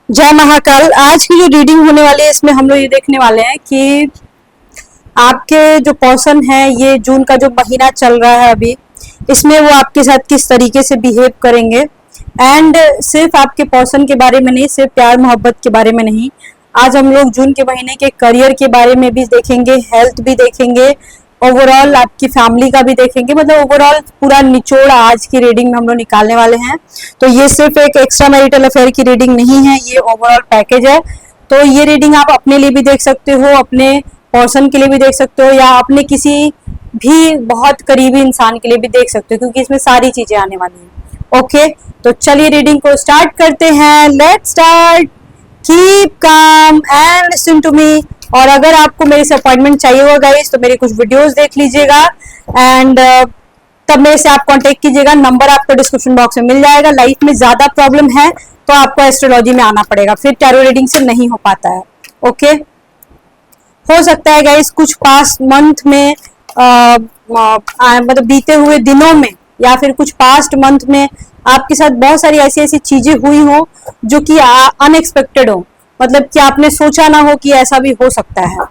जय महाकाल। आज की जो रीडिंग होने वाली है इसमें हम लोग ये देखने वाले हैं कि आपके जो पर्सन है ये जून का जो महीना चल रहा है अभी इसमें वो आपके साथ किस तरीके से बिहेव करेंगे। एंड सिर्फ आपके पर्सन के बारे में नहीं, सिर्फ प्यार मोहब्बत के बारे में नहीं, आज हम लोग जून के महीने के करियर के बारे में भी देखेंगे, हेल्थ भी देखेंगे, ओवरऑल आपकी फैमिली का भी देखेंगे। मतलब ओवरऑल पूरा निचोड़ आज की रीडिंग में हम लोग निकालने वाले हैं। तो ये सिर्फ एक एक्स्ट्रा मैरिटल अफेयर की रीडिंग नहीं है, ये ओवरऑल पैकेज है। तो ये रीडिंग आप अपने लिए भी देख सकते हो, अपने पर्सन के लिए भी देख सकते हो, या अपने किसी भी बहुत करीबी इंसान के लिए भी देख सकते हो, क्योंकि इसमें सारी चीजें आने वाली हैं। ओके, तो चलिए रीडिंग को स्टार्ट करते हैं। Let's start. Keep calm and listen to me. और अगर आपको मेरे से अपॉइंटमेंट चाहिए होगा गाइस तो मेरे कुछ वीडियोस देख लीजिएगा एंड तब मेरे से आप कांटेक्ट कीजिएगा। नंबर आपको डिस्क्रिप्शन बॉक्स में मिल जाएगा। लाइफ में ज्यादा प्रॉब्लम है तो आपको एस्ट्रोलॉजी में आना पड़ेगा, फिर टैरो रीडिंग से नहीं हो पाता है। ओके, हो सकता है गाइस कुछ पास्ट मंथ में मतलब बीते हुए दिनों में या फिर कुछ पास्ट मंथ में आपके साथ बहुत सारी ऐसी ऐसी चीजें हुई हो जो कि अनएक्सपेक्टेड हो, मतलब कि आपने सोचा ना हो कि ऐसा भी हो सकता है,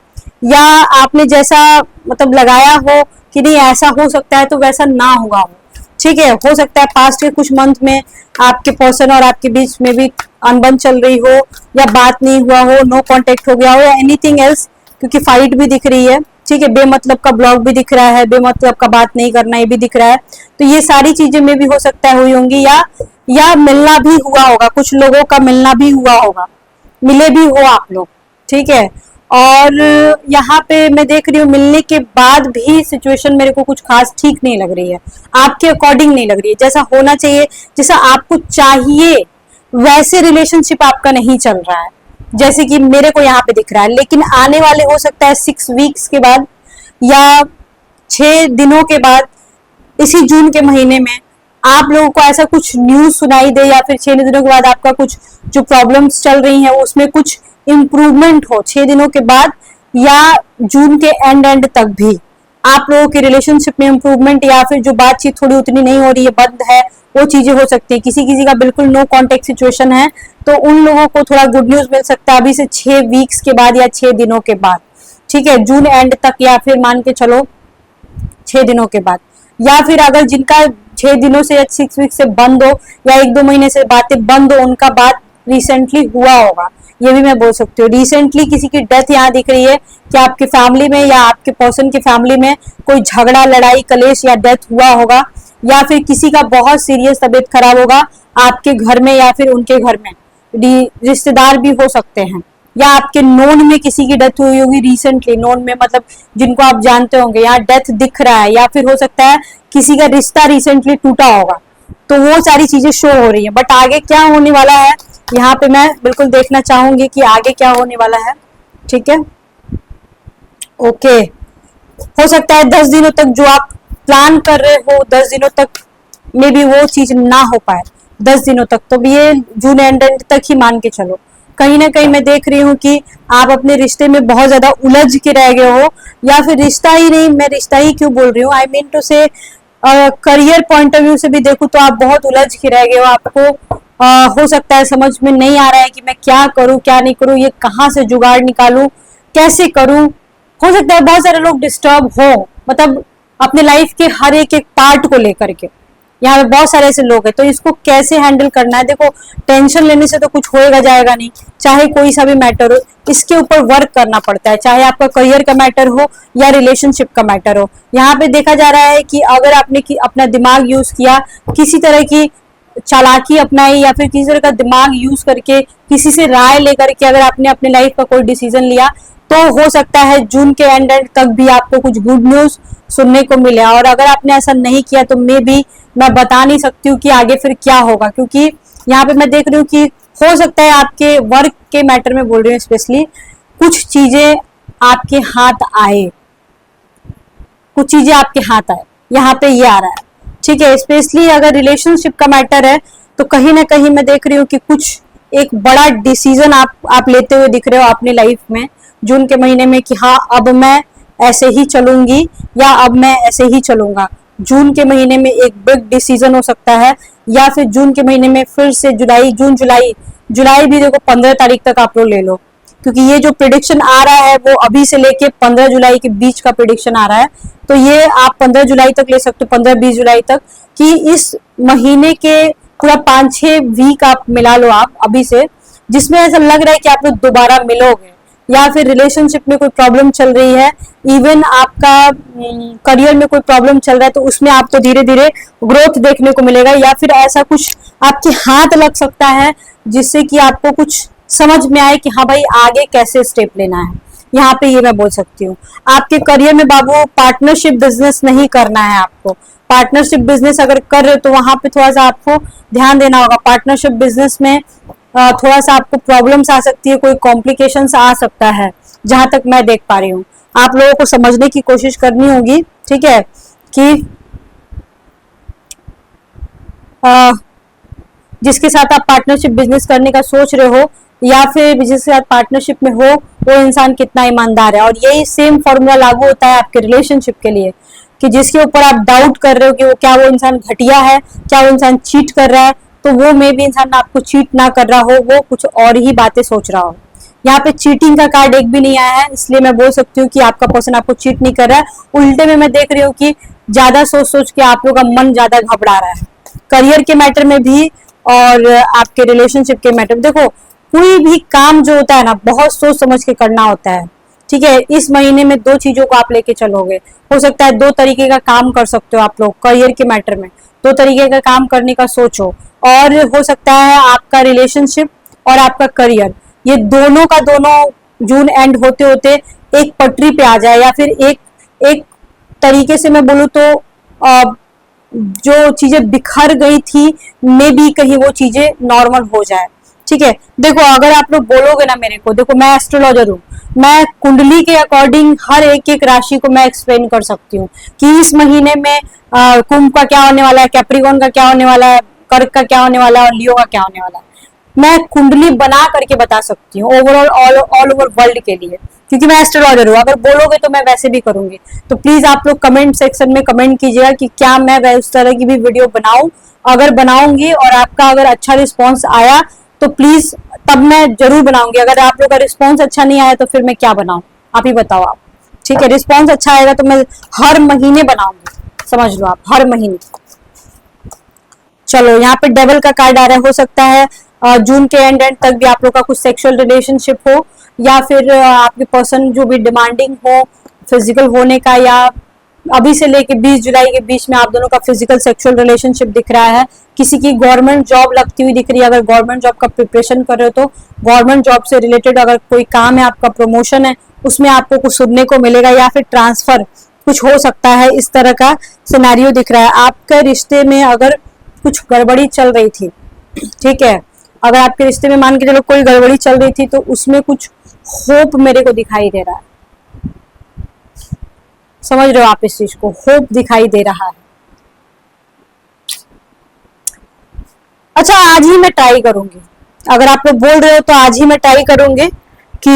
या आपने जैसा मतलब लगाया हो कि नहीं ऐसा हो सकता है तो वैसा ना हुआ हो। ठीक है, हो सकता है पास्ट के कुछ मंथ में आपके पर्सन और आपके बीच में भी अनबन चल रही हो, या बात नहीं हुआ हो, नो कांटेक्ट हो गया हो, या एनीथिंग एल्स, क्योंकि फाइट भी दिख रही है। ठीक है, बेमतलब का ब्लॉग भी दिख रहा है, बेमतलब का बात नहीं करना ये भी दिख रहा है। तो ये सारी चीजें में भी हो सकता है हुई होंगी, या मिलना भी हुआ होगा, कुछ लोगों का मिलना भी हुआ होगा, मिले भी हो आप लोग। ठीक है, और यहाँ पे मैं देख रही हूँ मिलने के बाद भी सिचुएशन मेरे को कुछ खास ठीक नहीं लग रही है, आपके अकॉर्डिंग नहीं लग रही है, जैसा होना चाहिए, जैसा आपको चाहिए वैसे रिलेशनशिप आपका नहीं चल रहा है, जैसे कि मेरे को यहाँ पे दिख रहा है। लेकिन आने वाले हो सकता है 6 वीक्स के बाद या 6 दिनों के बाद, इसी जून के महीने में आप लोगों को ऐसा कुछ न्यूज सुनाई दे, या फिर 6 दिनों के बाद आपका कुछ जो प्रॉब्लम्स चल रही हैं उसमें कुछ इम्प्रूवमेंट हो 6 दिनों के बाद, या जून के एंड तक भी आप लोगों के रिलेशनशिप में इम्प्रूवमेंट, या फिर जो बातचीत थोड़ी उतनी नहीं हो रही है, बंद है, वो चीजें हो सकती है। किसी किसी का बिल्कुल नो कांटेक्ट सिचुएशन है तो उन लोगों को थोड़ा गुड न्यूज मिल सकता है अभी से 6 वीक्स के बाद या 6 दिनों के बाद। ठीक है, जून एंड तक, या फिर मान के चलो 6 दिनों के बाद, या फिर अगर जिनका 6 दिनों से या 6 वीक से बंद हो, या 1-2 महीने से बातें बंद हो, उनका बात रिसेंटली हुआ होगा, ये भी मैं बोल सकती हूँ। रिसेंटली किसी की डेथ यहाँ दिख रही है कि आपकी फैमिली में या आपके पर्सन की फैमिली में कोई झगड़ा, लड़ाई, कलेश या डेथ हुआ होगा, या फिर किसी का बहुत सीरियस तबीयत खराब होगा आपके घर में या फिर उनके घर में। रिश्तेदार भी हो सकते हैं, या आपके नोन में किसी की डेथ हुई होगी रिसेंटली, नोन में मतलब जिनको आप जानते होंगे, यहाँ डेथ दिख रहा है, या फिर हो सकता है किसी का रिश्ता रिसेंटली टूटा होगा। तो वो सारी चीजें शो हो रही है, बट आगे क्या होने वाला है यहाँ पे मैं बिल्कुल देखना चाहूंगी कि आगे क्या होने वाला है। ठीक है, ओके, हो सकता है 10 दिनों तक जो आप प्लान कर रहे हो 10 दिनों तक मे भी वो चीज ना हो पाए, 10 दिनों तक, तो ये जून एंड तक ही मान के चलो। कहीं ना कहीं मैं देख रही हूँ कि आप अपने रिश्ते में बहुत ज्यादा उलझ के रह गए हो, या फिर रिश्ता ही नहीं, मैं रिश्ता ही क्यों बोल रही हूँ, आई मीन टू से करियर पॉइंट ऑफ व्यू से भी देखूँ तो आप बहुत उलझ के रह गए हो। आपको हो सकता है समझ में नहीं आ रहा है कि मैं क्या करूँ क्या नहीं करूँ, ये कहाँ से जुगाड़ निकालूं, कैसे करूँ। हो सकता है बहुत सारे लोग डिस्टर्ब हो, मतलब अपने लाइफ के हर एक एक पार्ट को लेकर के, यहाँ पे बहुत सारे ऐसे लोग हैं, तो इसको कैसे हैंडल करना है। देखो, टेंशन लेने से तो कुछ होएगा जाएगा नहीं, चाहे कोई सा भी मैटर हो, इसके ऊपर वर्क करना पड़ता है, चाहे आपका करियर का मैटर हो या रिलेशनशिप का मैटर हो। यहाँ पे देखा जा रहा है कि अगर आपने अपना दिमाग यूज किया, किसी तरह की चालाकी अपनाई, या फिर किसी तरह का दिमाग यूज करके किसी से राय लेकर के अगर आपने अपने लाइफ का कोई डिसीजन लिया, तो हो सकता है जून के एंड तक भी आपको कुछ गुड न्यूज सुनने को मिले। और अगर आपने ऐसा नहीं किया तो मैं बता नहीं सकती हूँ कि आगे फिर क्या होगा, क्योंकि यहाँ पे मैं देख रही हूँ कि हो सकता है आपके वर्क के मैटर में बोल रही हूँ स्पेशली, कुछ चीजें आपके हाथ आए, कुछ चीजें आपके हाथ आए, यहाँ पे ये आ रहा है। ठीक है, स्पेशली अगर रिलेशनशिप का मैटर है तो कहीं ना कहीं मैं देख रही हूँ कि कुछ एक बड़ा डिसीजन आप लेते हुए दिख रहे हो अपनी लाइफ में जून के महीने में, कि हाँ अब मैं ऐसे ही चलूंगी या अब मैं ऐसे ही चलूंगा। जून के महीने में एक बिग डिसीजन हो सकता है, या फिर जून के महीने में फिर से जून जुलाई जुलाई भी देखो 15 तारीख तक आप लोग ले लो, क्योंकि ये जो प्रिडिक्शन आ रहा है वो अभी से लेके 15 जुलाई के बीच का प्रिडिक्शन आ रहा है। तो ये आप 15 जुलाई तक ले सकते हो, 15-20 जुलाई तक, कि इस महीने के पूरा 5-6 वीक आप मिला लो आप अभी से, जिसमें ऐसा लग रहा है कि आप लोग दोबारा मिलोगे, या फिर रिलेशनशिप में कोई प्रॉब्लम चल रही है, इवन आपका करियर में कोई प्रॉब्लम चल रहा है, तो उसमें आपको धीरे धीरे ग्रोथ देखने को मिलेगा, या फिर ऐसा कुछ आपके हाथ लग सकता है जिससे कि आपको कुछ समझ में आए कि हाँ भाई आगे कैसे स्टेप लेना है। यहाँ पे ये मैं बोल सकती हूँ। आपके करियर में बाबू पार्टनरशिप बिजनेस नहीं करना है आपको। पार्टनरशिप बिजनेस अगर कर रहे हो तो वहां पे थोड़ा सा आपको ध्यान देना होगा। पार्टनरशिप बिजनेस में थोड़ा सा आपको प्रॉब्लम्स आ सकती है, कोई कॉम्प्लिकेशंस आ सकता है, जहां तक मैं देख पा रही हूँ। आप लोगों को समझने की कोशिश करनी होगी, ठीक है, कि जिसके साथ आप पार्टनरशिप बिजनेस करने का सोच रहे हो या फिर जिसके साथ पार्टनरशिप में हो वो इंसान कितना ईमानदार है। और यही सेम फॉर्मूला लागू होता है आपके रिलेशनशिप के लिए, कि जिसके ऊपर आप डाउट कर रहे हो कि वो क्या वो इंसान घटिया है, क्या वो इंसान चीट कर रहा है, तो वो मे भी इंसान आपको चीट ना कर रहा हो, वो कुछ और ही बातें सोच रहा हो। यहाँ पे चीटिंग का कार्ड एक भी नहीं आया है, इसलिए मैं बोल सकती हूँ कि आपका पर्सन आपको चीट नहीं कर रहा है। उल्टे में मैं देख रही हूँ कि ज्यादा सोच सोच के आप लोग का मन ज्यादा घबरा रहा है, करियर के मैटर में भी और आपके रिलेशनशिप के मैटर में। देखो कोई भी काम जो होता है ना बहुत सोच समझ के करना होता है, ठीक है। इस महीने में 2 चीजों को आप लेके चलोगे, हो सकता है 2 तरीके का काम कर सकते हो आप लोग करियर के मैटर में, 2 तरीके का काम करने का सोचो। और हो सकता है आपका रिलेशनशिप और आपका करियर ये दोनों का दोनों जून एंड होते होते एक पटरी पे आ जाए, या फिर एक तरीके से मैं बोलूँ तो जो चीजें बिखर गई थी मे भी कहीं वो चीजें नॉर्मल हो जाए, ठीक है। देखो अगर आप लोग बोलोगे ना मेरे को, देखो मैं एस्ट्रोलॉजर हूँ, मैं कुंडली के अकॉर्डिंग हर एक राशि को मैं एक्सप्लेन कर सकती हूँ कि इस महीने में कुंभ का क्या होने वाला है, कैप्रिकॉर्न का क्या होने वाला है, कर्क का क्या होने वाला है और लियो का क्या होने वाला है। मैं कुंडली बना करके बता सकती हूँ ओवरऑल ऑल ओवर वर्ल्ड के लिए, क्योंकि मैं एस्ट्रोलॉजर हूँ। अगर बोलोगे तो मैं वैसे भी करूंगी। तो प्लीज आप लोग कमेंट सेक्शन में कमेंट कीजिएगा कि क्या मैं उस तरह की भी वीडियो बनाऊं। अगर बनाऊंगी और आपका अगर अच्छा रिस्पॉन्स आया तो प्लीज तब मैं जरूर बनाऊंगी। अगर आप लोग का रिस्पॉन्स अच्छा नहीं आया तो फिर मैं क्या बनाऊं, आप ही बताओ आप, ठीक है। रिस्पॉन्स अच्छा आएगा तो मैं हर महीने बनाऊंगी, समझ लो आप, हर महीने। चलो यहाँ पे डेविल का कार्ड आ रहा है, हो सकता है जून के एंड तक भी आप लोग का कुछ सेक्सुअल रिलेशनशिप हो, या फिर आपके पर्सन जो भी डिमांडिंग हो फिजिकल होने का, या अभी से लेके 20 जुलाई के बीच में आप दोनों का फिजिकल सेक्सुअल रिलेशनशिप दिख रहा है। किसी की गवर्नमेंट जॉब लगती हुई दिख रही है, अगर गवर्नमेंट जॉब का प्रिपरेशन कर रहे हो तो गवर्नमेंट जॉब से रिलेटेड अगर कोई काम है, आपका प्रमोशन है, उसमें आपको कुछ सुनने को मिलेगा, या फिर ट्रांसफर कुछ हो सकता है। इस तरह का सिनेरियो दिख रहा है। आपके रिश्ते में अगर कुछ गड़बड़ी चल रही थी, ठीक है, अगर आपके रिश्ते में मान के चलो कोई गड़बड़ी चल रही थी तो उसमें कुछ होप मेरे को दिखाई दे रहा है, समझ रहे हो आप इस चीज को, होप दिखाई दे रहा है। अच्छा आज ही मैं ट्राई करूंगी, अगर आप लोग बोल रहे हो तो आज ही मैं ट्राई करूंगी कि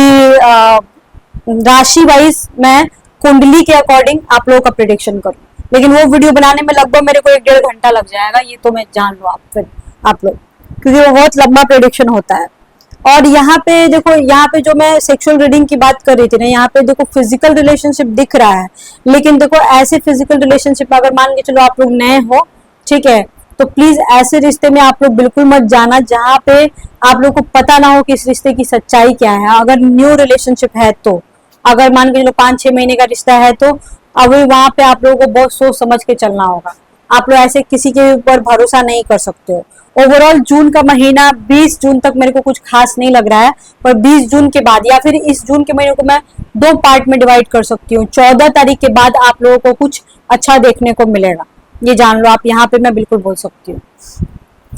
राशि वाइज मैं कुंडली के अकॉर्डिंग आप लोगों का प्रिडिक्शन करूं। लेकिन वो वीडियो बनाने में लगभग मेरे को 1-1.5 घंटा लग जाएगा, ये तो मैं जान लो आप फिर आप लोग, क्योंकि वो बहुत लंबा प्रिडिक्शन होता है। और यहाँ पे देखो, यहाँ पे जो मैं सेक्सुअल रीडिंग की बात कर रही थी ना, यहाँ पे देखो फिजिकल रिलेशनशिप दिख रहा है, लेकिन देखो ऐसे फिजिकल रिलेशनशिप अगर मान के चलो आप लोग नए हो, ठीक है, तो प्लीज ऐसे रिश्ते में आप लोग बिल्कुल मत जाना जहाँ पे आप लोग को पता ना हो कि इस रिश्ते की सच्चाई क्या है। अगर न्यू रिलेशनशिप है तो, अगर मान के चलो 5-6 महीने का रिश्ता है तो अभी वहां पे आप लोगों को बहुत सोच समझ के चलना होगा। आप लोग ऐसे किसी के ऊपर भरोसा नहीं कर सकते हो। ओवरऑल जून का महीना 20 जून तक मेरे को कुछ खास नहीं लग रहा है, पर 20 जून के बाद या फिर इस जून के महीने को मैं 2 पार्ट में डिवाइड कर सकती हूँ। 14 तारीख के बाद आप लोगों को कुछ अच्छा देखने को मिलेगा, ये जान लो आप। यहाँ पे मैं बिल्कुल बोल सकती हूँ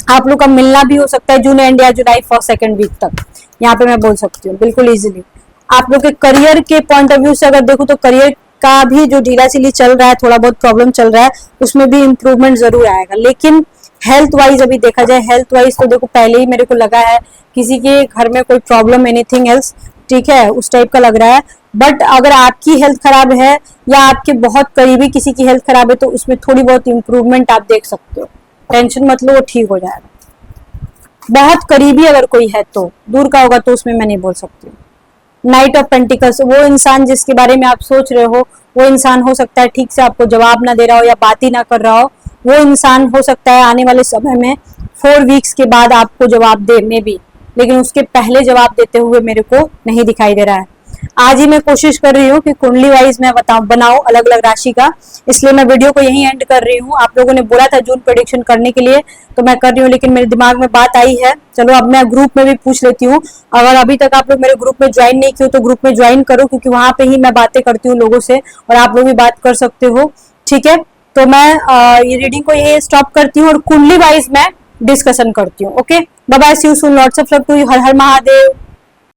आप लोग का मिलना भी हो सकता है जून एंड या जुलाई 1st-2nd वीक तक, यहाँ पे मैं बोल सकती हूँ बिल्कुल इजीली। आप लोग के करियर के पॉइंट ऑफ व्यू से अगर देखो तो करियर का भी जो ढीला सिली चल रहा है, थोड़ा बहुत प्रॉब्लम चल रहा है, उसमें भी इम्प्रूवमेंट जरूर आएगा। लेकिन हेल्थ वाइज अभी देखा जाए, हेल्थ वाइज तो देखो पहले ही मेरे को लगा है किसी के घर में कोई प्रॉब्लम, एनीथिंग एल्स, ठीक है, उस टाइप का लग रहा है। बट अगर आपकी हेल्थ खराब है या आपके बहुत करीबी किसी की हेल्थ खराब है तो उसमें थोड़ी बहुत इम्प्रूवमेंट आप देख सकते हो, टेंशन मत लो, वो ठीक हो जाएगा। बहुत करीबी अगर कोई है तो, दूर का होगा तो उसमें मैं नहीं बोल सकती। नाइट ऑफ पेंटिकल्स, वो इंसान जिसके बारे में आप सोच रहे हो, वो इंसान हो सकता है ठीक से आपको जवाब ना दे रहा हो या बात ही ना कर रहा हो। वो इंसान हो सकता है आने वाले समय में 4 वीक्स के बाद आपको जवाब दे में भी, लेकिन उसके पहले जवाब देते हुए मेरे को नहीं दिखाई दे रहा है। आज ही मैं कोशिश कर रही हूँ कि कुंडली वाइज मैं बनाऊं अलग अलग राशि का, इसलिए मैं वीडियो को यहीं एंड कर रही हूँ। आप लोगों ने बोला था जून प्रेडिक्शन करने के लिए, तो मैं कर रही हूँ, लेकिन मेरे दिमाग में बात आई है, चलो अब मैं ग्रुप में भी पूछ लेती हूँ। अगर अभी तक आप लोग मेरे ग्रुप में ज्वाइन नहीं किए तो ग्रुप में ज्वाइन करो, क्योंकि वहां पे ही मैं बातें करती हूँ लोगों से और आप लोग भी बात कर सकते हो। ठीक है, तो मैं ये रीडिंग को यही स्टॉप करती हूँ और कुंडली वाइज मैं डिस्कशन करती हूँ। Okay, bye bye, see you soon, lots of love to you, हर हर महादेव।